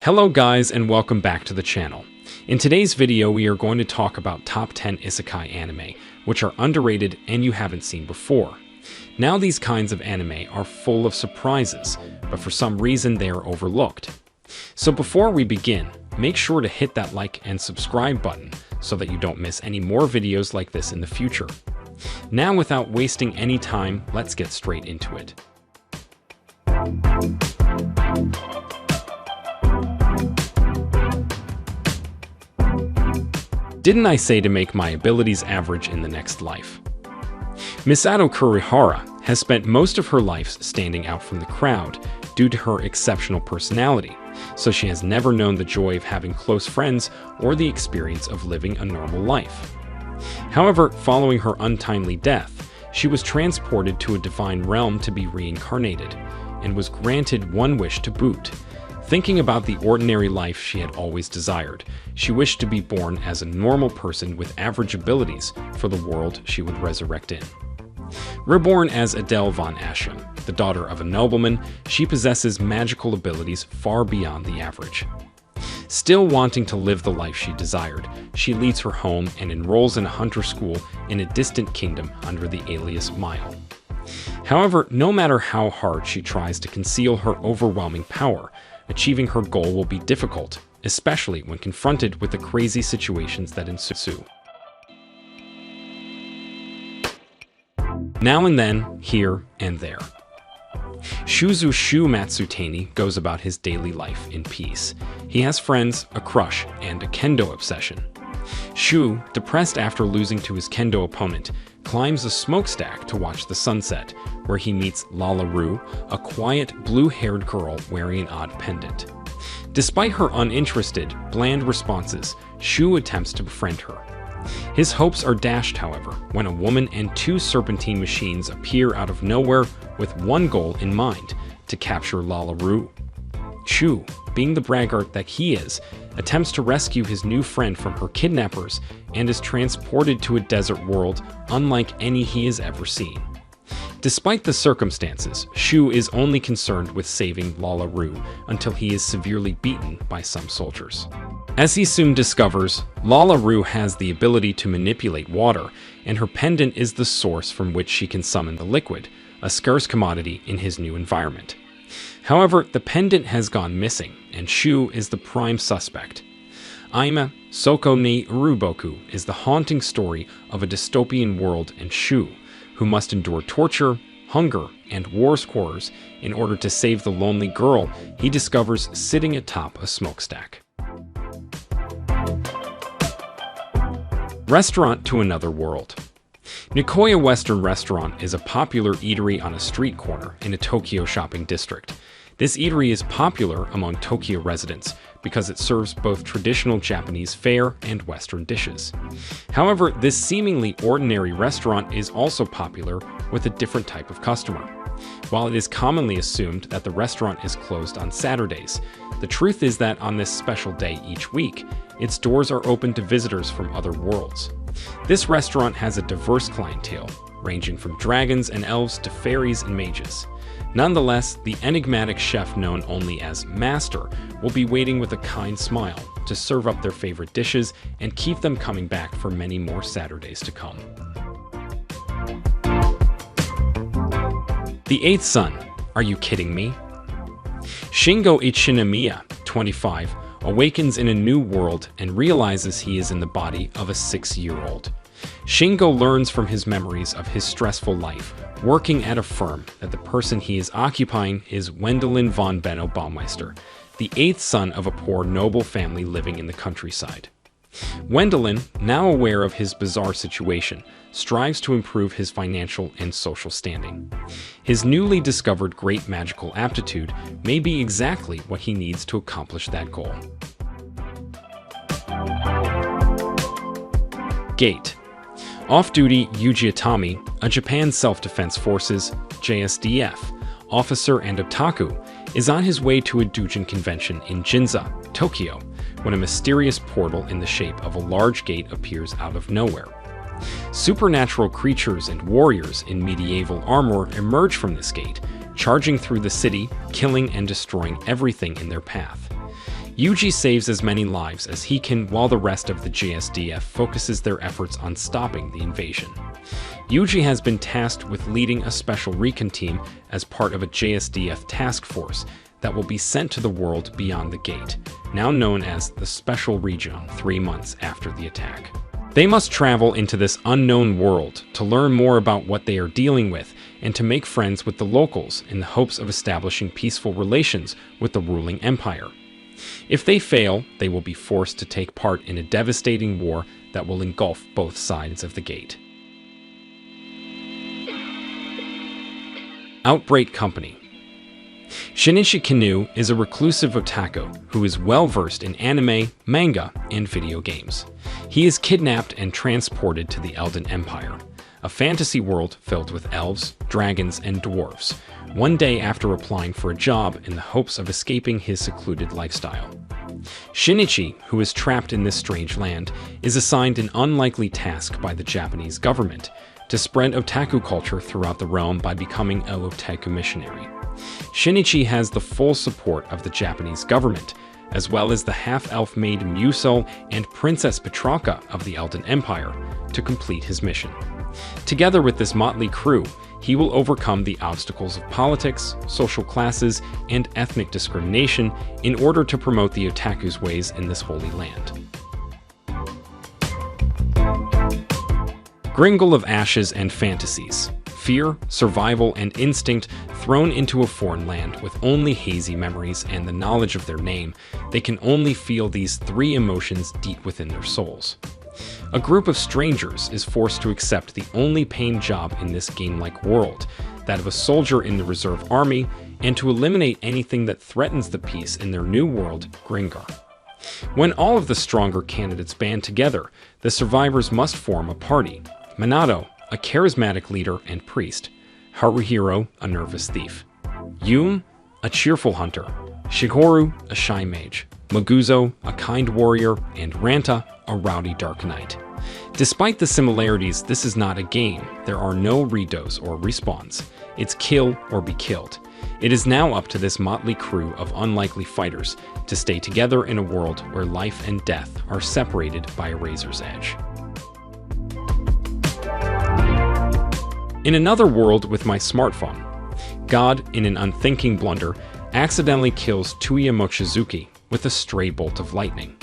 Hello guys and welcome back to the channel. In today's video we are going to talk about top 10 isekai anime, which are underrated and you haven't seen before. Now these kinds of anime are full of surprises, but for some reason they are overlooked. So before we begin, make sure to hit that like and subscribe button so that you don't miss any more videos like this in the future. Now without wasting any time, let's get straight into it. Didn't I say to make my abilities average in the next life? Misato Kurihara has spent most of her life standing out from the crowd due to her exceptional personality, so she has never known the joy of having close friends or the experience of living a normal life. However, following her untimely death, she was transported to a divine realm to be reincarnated, and was granted one wish to boot. Thinking about the ordinary life she had always desired, she wished to be born as a normal person with average abilities for the world she would resurrect in. Reborn as Adele von Asham, the daughter of a nobleman, she possesses magical abilities far beyond the average. Still wanting to live the life she desired, she leaves her home and enrolls in a hunter school in a distant kingdom under the alias Mile. However, no matter how hard she tries to conceal her overwhelming power, achieving her goal will be difficult, especially when confronted with the crazy situations that ensue. Now and then, here and there. Shuzu Shu Matsutani goes about his daily life in peace. He has friends, a crush, and a kendo obsession. Shu, depressed after losing to his kendo opponent, climbs a smokestack to watch the sunset, where he meets Lala Ru, a quiet, blue-haired girl wearing an odd pendant. Despite her uninterested, bland responses, Shu attempts to befriend her. His hopes are dashed, however, when a woman and two serpentine machines appear out of nowhere with one goal in mind: to capture Lala Ru. Shu, being the braggart that he is, attempts to rescue his new friend from her kidnappers and is transported to a desert world unlike any he has ever seen. Despite the circumstances, Shu is only concerned with saving Lala Ru until he is severely beaten by some soldiers. As he soon discovers, Lala Ru has the ability to manipulate water, and her pendant is the source from which she can summon the liquid, a scarce commodity in his new environment. However, the pendant has gone missing, and Shu is the prime suspect. Aima, Soko ni Iru Boku is the haunting story of a dystopian world and Shu, who must endure torture, hunger, and war squalors in order to save the lonely girl he discovers sitting atop a smokestack. Restaurant to Another World. Nikoya Western Restaurant is a popular eatery on a street corner in a Tokyo shopping district. This eatery is popular among Tokyo residents because it serves both traditional Japanese fare and Western dishes. However, this seemingly ordinary restaurant is also popular with a different type of customer. While it is commonly assumed that the restaurant is closed on Saturdays, the truth is that on this special day each week, its doors are open to visitors from other worlds. This restaurant has a diverse clientele, ranging from dragons and elves to fairies and mages. Nonetheless, the enigmatic chef known only as Master will be waiting with a kind smile to serve up their favorite dishes and keep them coming back for many more Saturdays to come. The Eighth Son. Are you kidding me? Shingo Ichinomiya, 25, awakens in a new world and realizes he is in the body of a 6-year-old. Shingo learns from his memories of his stressful life working at a firm that the person he is occupying is Wendelin von Benno Baumeister, the 8th son of a poor noble family living in the countryside. Wendelin, now aware of his bizarre situation, strives to improve his financial and social standing. His newly discovered great magical aptitude may be exactly what he needs to accomplish that goal. Gate. Off-duty Yuji Itami, a Japan Self-Defense Forces (JSDF) officer and otaku, is on his way to a doujin convention in Ginza, Tokyo, when a mysterious portal in the shape of a large gate appears out of nowhere. Supernatural creatures and warriors in medieval armor emerge from this gate, charging through the city, killing and destroying everything in their path. Yuji saves as many lives as he can while the rest of the JSDF focuses their efforts on stopping the invasion. Yuji has been tasked with leading a special recon team as part of a JSDF task force that will be sent to the world beyond the gate, now known as the Special Region, 3 months after the attack. They must travel into this unknown world to learn more about what they are dealing with and to make friends with the locals in the hopes of establishing peaceful relations with the ruling empire. If they fail, they will be forced to take part in a devastating war that will engulf both sides of the gate. Outbreak Company. Shinishi Canoe is a reclusive otaku who is well-versed in anime, manga, and video games. He is kidnapped and transported to the Elden Empire, a fantasy world filled with elves, dragons, and dwarves, one day after applying for a job in the hopes of escaping his secluded lifestyle. Shinichi, who is trapped in this strange land, is assigned an unlikely task by the Japanese government to spread otaku culture throughout the realm by becoming a otaku missionary. Shinichi has the full support of the Japanese government, as well as the half-elf maid Muso and Princess Petrarca of the Elden Empire, to complete his mission. Together with this motley crew, he will overcome the obstacles of politics, social classes, and ethnic discrimination in order to promote the otaku's ways in this holy land. Gringle of Ashes and Fantasies. Fear, survival, and instinct thrown into a foreign land with only hazy memories and the knowledge of their name, they can only feel these 3 emotions deep within their souls. A group of strangers is forced to accept the only paying job in this game-like world, that of a soldier in the reserve army, and to eliminate anything that threatens the peace in their new world, Grengar. When all of the stronger candidates band together, the survivors must form a party. Minato, a charismatic leader and priest, Haruhiro, a nervous thief, Yun, a cheerful hunter, Shigeru, a shy mage, Maguzo, a kind warrior, and Ranta, a rowdy dark knight. Despite the similarities, this is not a game. There are no redos or respawns. It's kill or be killed. It is now up to this motley crew of unlikely fighters to stay together in a world where life and death are separated by a razor's edge. In another world with my smartphone, God, in an unthinking blunder, accidentally kills Tuya Mochizuki with a stray bolt of lightning.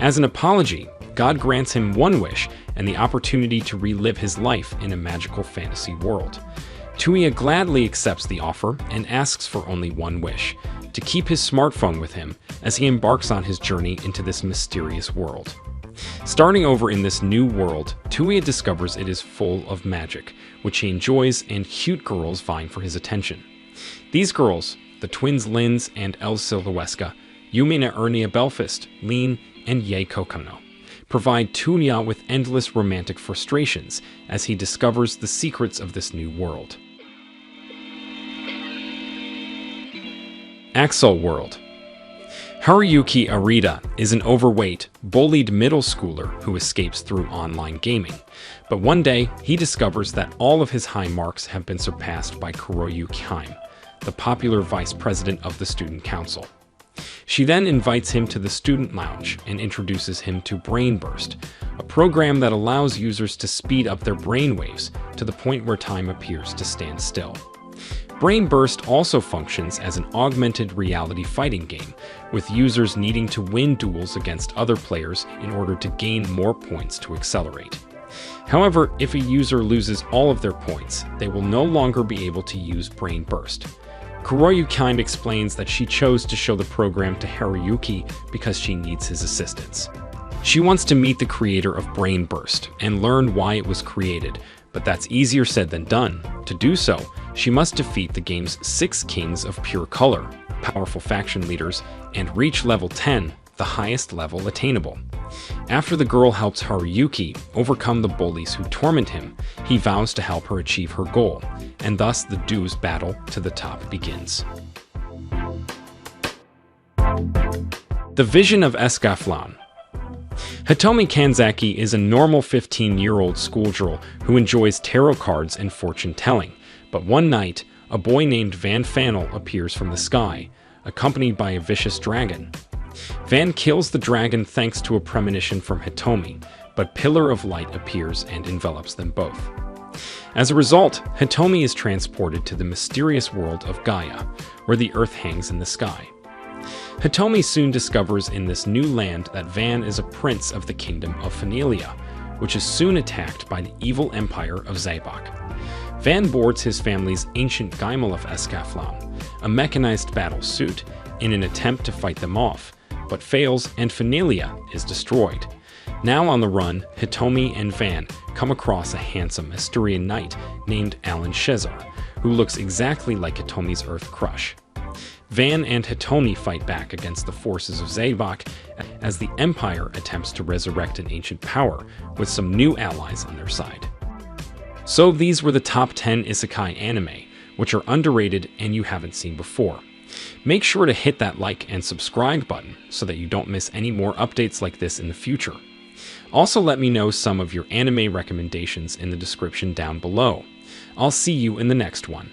As an apology, God grants him one wish and the opportunity to relive his life in a magical fantasy world. Tuya gladly accepts the offer and asks for only one wish, to keep his smartphone with him as he embarks on his journey into this mysterious world. Starting over in this new world, Tuya discovers it is full of magic, which he enjoys, and cute girls vying for his attention. These girls, the twins Linz and El Silveska, Yumina Ernia Belfast, Lean, and Ye Kokono, provide Tuya with endless romantic frustrations as he discovers the secrets of this new world. Axel World. Haruyuki Arita is an overweight, bullied middle schooler who escapes through online gaming, but one day he discovers that all of his high marks have been surpassed by Kuroyu Kime, the popular vice president of the student council. She then invites him to the student lounge and introduces him to Brain Burst, a program that allows users to speed up their brainwaves to the point where time appears to stand still. Brain Burst also functions as an augmented reality fighting game, with users needing to win duels against other players in order to gain more points to accelerate. However, if a user loses all of their points, they will no longer be able to use Brain Burst. Kuroyu Kind explains that she chose to show the program to Haruyuki because she needs his assistance. She wants to meet the creator of Brain Burst and learn why it was created, but that's easier said than done. To do so, she must defeat the game's 6 kings of pure color, powerful faction leaders, and reach level 10, the highest level attainable. After the girl helps Haruyuki overcome the bullies who torment him, he vows to help her achieve her goal, and thus the duos battle to the top begins. The Vision of Escaflowne. Hitomi Kanzaki is a normal 15-year-old schoolgirl who enjoys tarot cards and fortune-telling, but one night, a boy named Van Fannel appears from the sky, accompanied by a vicious dragon. Van kills the dragon thanks to a premonition from Hitomi, but Pillar of Light appears and envelops them both. As a result, Hitomi is transported to the mysterious world of Gaia, where the earth hangs in the sky. Hitomi soon discovers in this new land that Van is a prince of the kingdom of Finalia, which is soon attacked by the evil empire of Zaibak. Van boards his family's ancient Gaimel of Escaflowne, a mechanized battle suit, in an attempt to fight them off, but fails and Finalia is destroyed. Now on the run, Hitomi and Van come across a handsome Asturian knight named Alan Shezar, who looks exactly like Hitomi's Earth Crush. Van and Hitomi fight back against the forces of Zaibak as the Empire attempts to resurrect an ancient power with some new allies on their side. So these were the top 10 isekai anime, which are underrated and you haven't seen before. Make sure to hit that like and subscribe button so that you don't miss any more updates like this in the future. Also let me know some of your anime recommendations in the description down below. I'll see you in the next one.